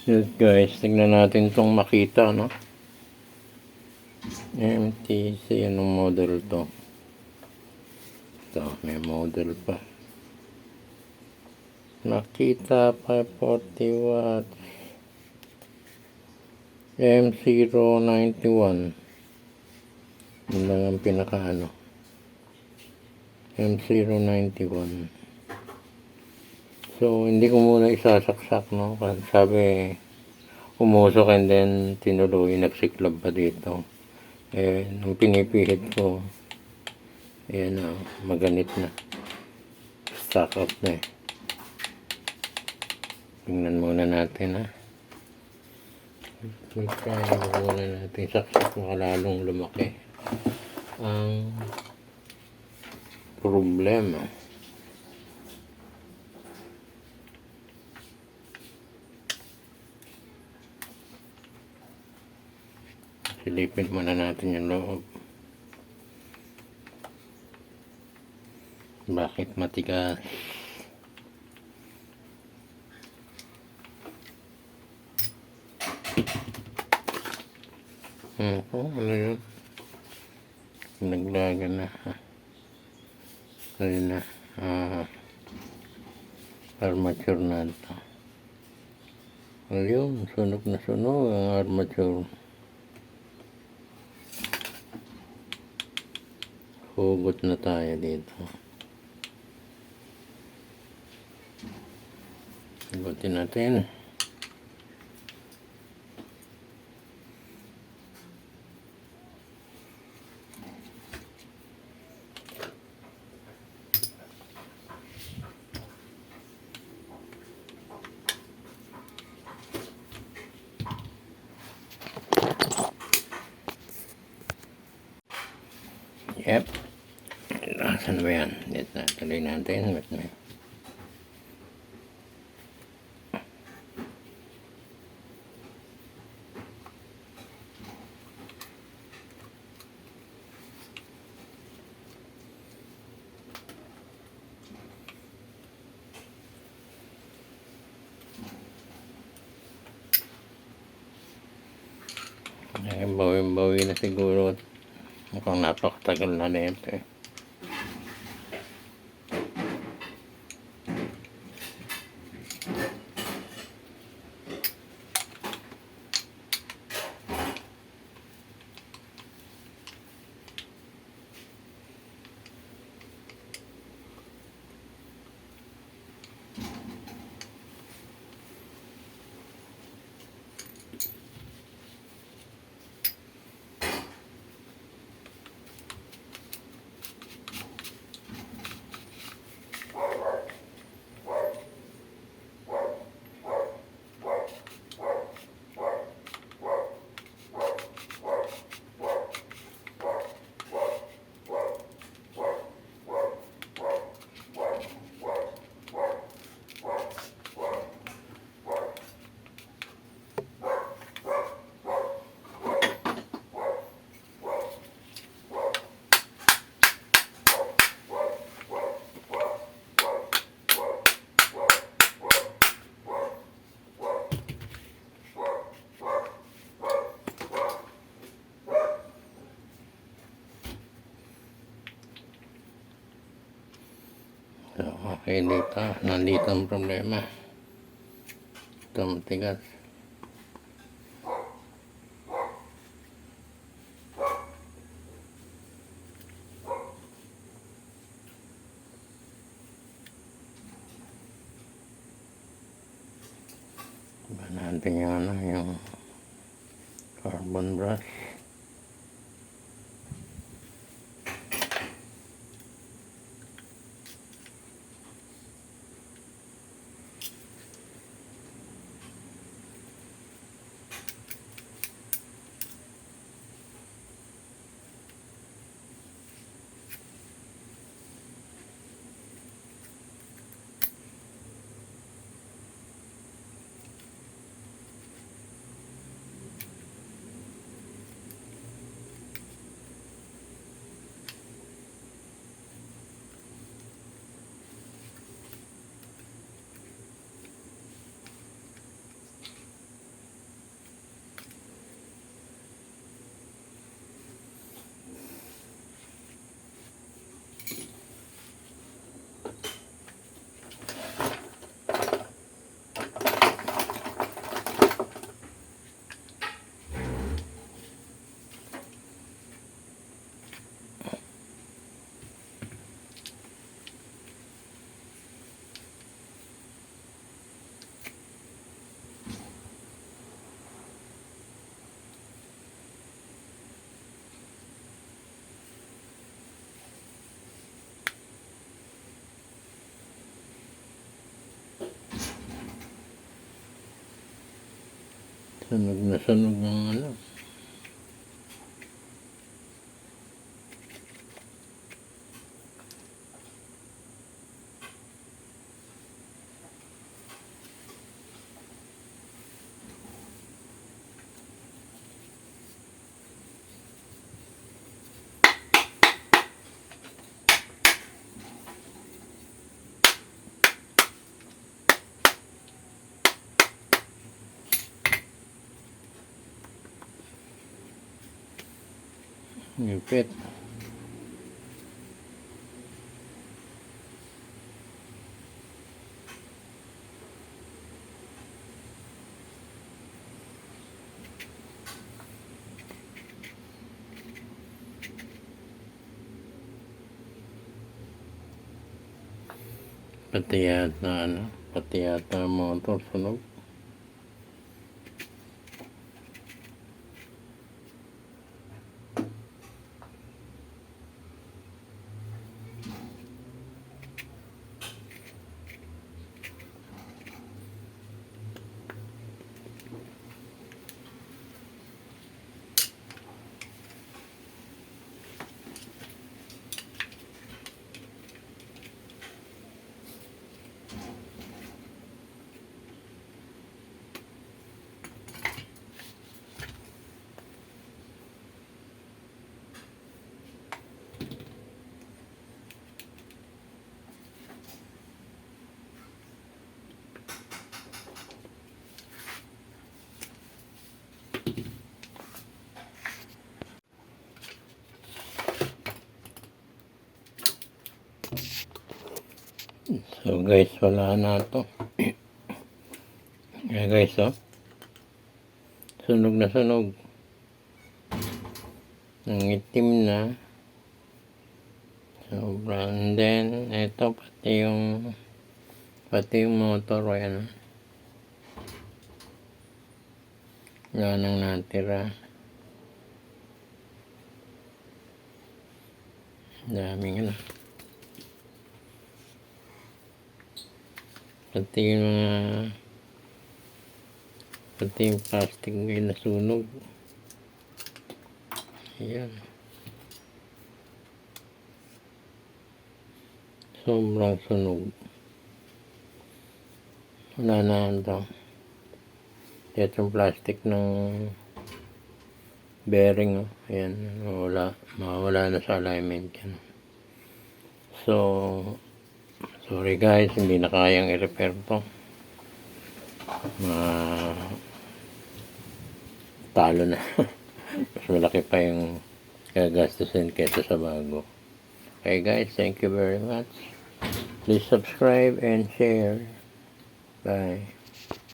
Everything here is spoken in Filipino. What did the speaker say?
Yes guys, tignan natin itong Makita, no? MTC, anong model to? Ito, may model pa. Makita 540 watts. M091. Yun lang ang pinaka M091. So, hindi ko muna isasaksak, no? Kasi sabi, umusok and then tinuloy, nagsiklab pa dito. Eh, nung pinipihit ko, ayan na, maganit na. Stock up na eh. Tingnan muna natin, ha. Magkano muna natin saksak, makalalong lumaki ang problema. Silipin muna natin yung loob. Bakit matigas? Ano yun? Naglagan na. Ayun na. Armature na ito. Ayun, sunog na sunog ang armature. Hugot na tayo dito. Hugotin natin. Yep. Saan ba yan? Dito na. Tuloy natin. Wait na. Bawi-bawi na siguro. Mukhang napakatagal na ito eh. So, okay dito. Nandito ang problema. Ito matigas. Iba natin yung carbon brush. Sunog ng ano. Ngipit. Pati yata motor sunog. So guys, wala na to. Kaya guys, oh. Sunog na sunog. Ang itim na. Sobrang then, ito pati yung motor, ayan. Wala nang natira. Daming ano. Pati yung plastic ngayon nasunog. Ayan. Sobrang sunog. Wala na ito. Ito yung plastic ng bearing. Oh. Ayan. Mawala na sa alignment yan. So, sorry guys, hindi na kayang i-repair to. Talo na. Mas malaki pa yung gagastusin kesa sa bago. Okay guys, thank you very much. Please subscribe and share. Bye.